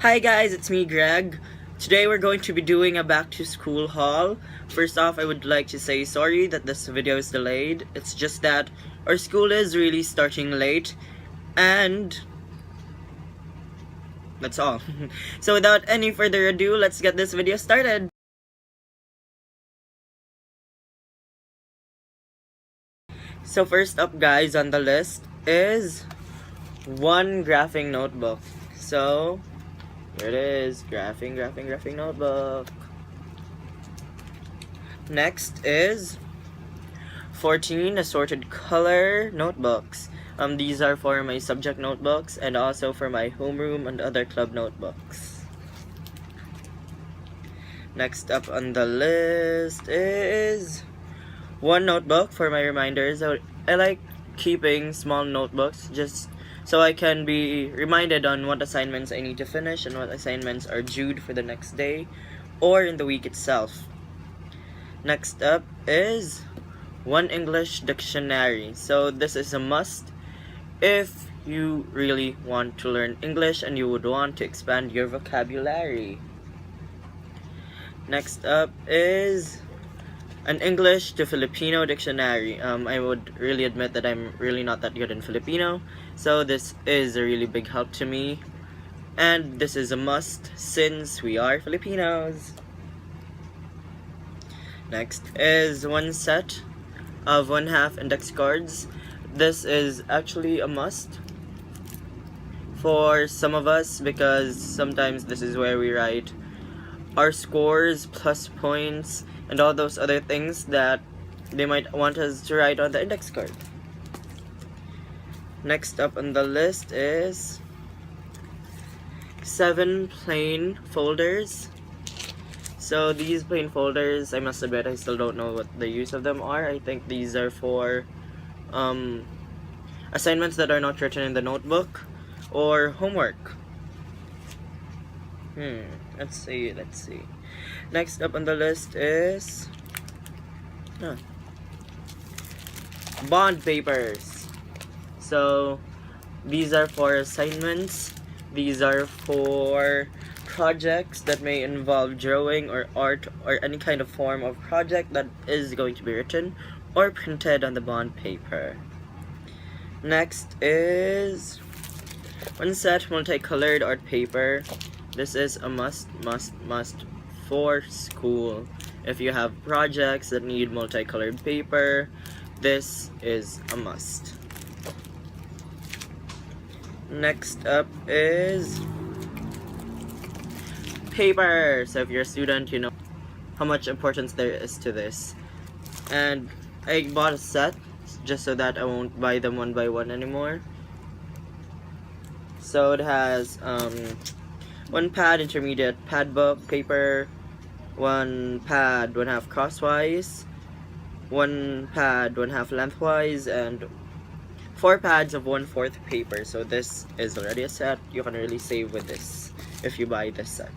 Hi guys, it's me Greg. Today we're going to be doing a back to school haul. First off, I would like to say sorry that this video is delayed. It's just that our school is really starting late and that's all. So without any further ado, let's get this video started. So first up guys on the list is one graphing notebook. So here it is, graphing notebook. Next is 14 assorted color notebooks. These are for my subject notebooks and also for my homeroom and other club notebooks. Next up on the list is one notebook for my reminders. I like keeping small notebooks just so I can be reminded on what assignments I need to finish and what assignments are due for the next day or in the week itself. Next up is one English dictionary. So this is a must if you really want to learn English and you would want to expand your vocabulary. Next up is an English to Filipino dictionary. I would really admit that I'm really not that good in Filipino, so this is a really big help to me. And this is a must since we are Filipinos. Next is one set of 1/2 index cards. This is actually a must for some of us because sometimes this is where we write our scores, plus points, and all those other things that they might want us to write on the index card. Next up on the list is 7 plain folders. So these plain folders, I must admit I still don't know what the use of them are. I think these are for assignments that are not written in the notebook or homework. Let's see. Next up on the list is bond papers. So these are for assignments. These are for projects that may involve drawing or art or any kind of form of project that is going to be written or printed on the bond paper. Next is one set multicolored art paper. This is a must for school. If you have projects that need multicolored paper, this is a must. Next up is paper. So if you're a student, you know how much importance there is to this. And I bought a set just so that I won't buy them one by one anymore. So it has one pad, intermediate pad book paper, one pad 1/2 crosswise, one pad 1/2 lengthwise, and 4 pads of 1/4 paper. So this is already a set. You can really save with this if you buy this set.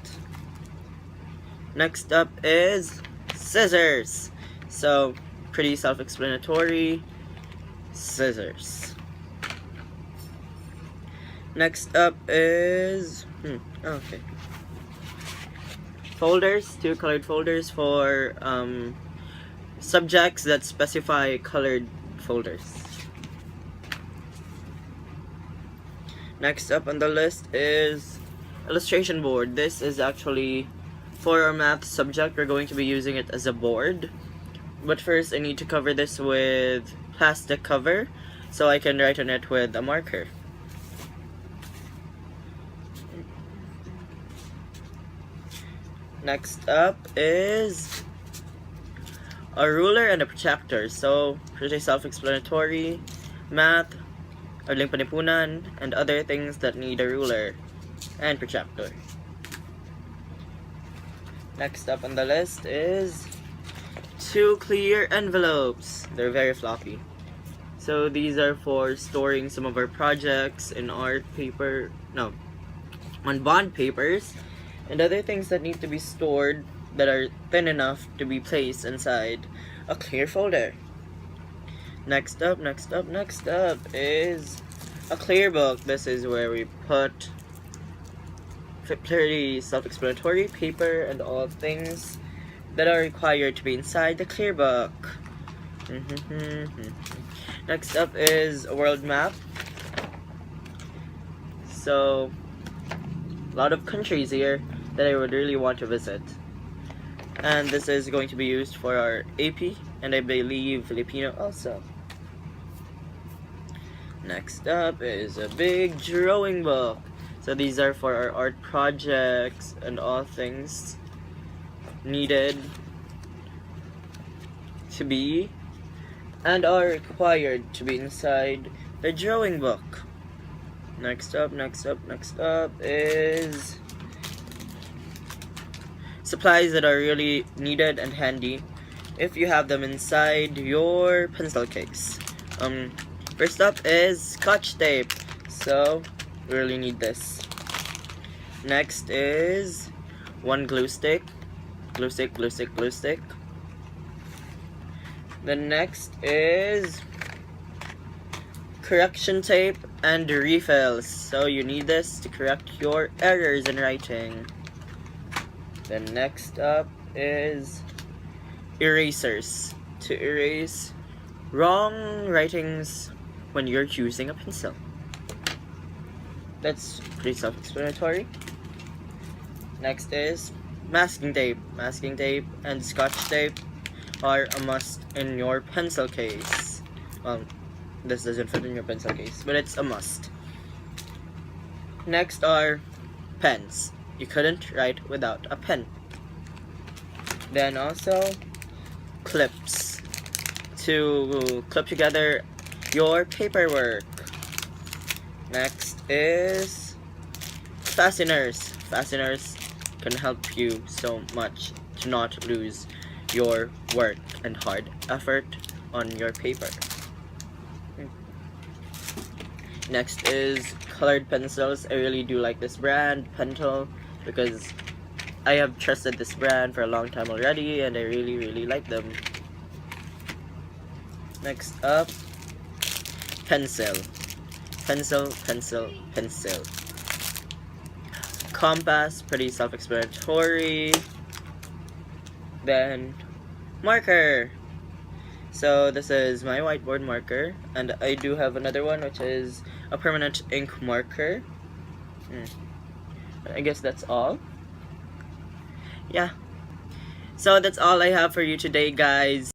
Next up is scissors. So pretty self-explanatory, scissors. Next up is folders, 2 colored folders for subjects that specify colored folders. Next up on the list is illustration board. This is actually for our math subject. We're going to be using it as a board, but first I need to cover this with plastic cover so I can write on it with a marker. Next up is a ruler and a protractor. So pretty self-explanatory. Math, adling panipunan, and other things that need a ruler and protractor. Next up on the list is 2 clear envelopes. They're very floppy. So these are for storing some of our projects in art paper, on bond papers, and other things that need to be stored that are thin enough to be placed inside a clear folder. Next up is a clear book. This is where we put pretty self-explanatory. Paper and all things that are required to be inside the clear book. Next up is a world map. So, a lot of countries here that I would really want to visit. And this is going to be used for our AP, and I believe Filipino also. Next up is a big drawing book. So these are for our art projects and all things needed to be and are required to be inside the drawing book. Next up is supplies that are really needed and handy if you have them inside your pencil case. First up is Scotch tape, so we really need this. Next is one glue stick. The next is correction tape and refills, so you need this to correct your errors in writing. Then next up is erasers to erase wrong writings when you're using a pencil. That's pretty self-explanatory. Next is masking tape. Masking tape and Scotch tape are a must in your pencil case. Well, this doesn't fit in your pencil case, but it's a must. Next are pens. You couldn't write without a pen. Then also clips to clip together your paperwork. Next is fasteners. Fasteners can help you so much to not lose your work and hard effort on your paper. Next is colored pencils. I really do like this brand, Pentel, because I have trusted this brand for a long time already and I really like them. Next up, pencil. Pencil. Compass, pretty self-explanatory. Then marker. So this is my whiteboard marker, and I do have another one which is a permanent ink marker. I guess that's all. Yeah. So that's all I have for you today, guys.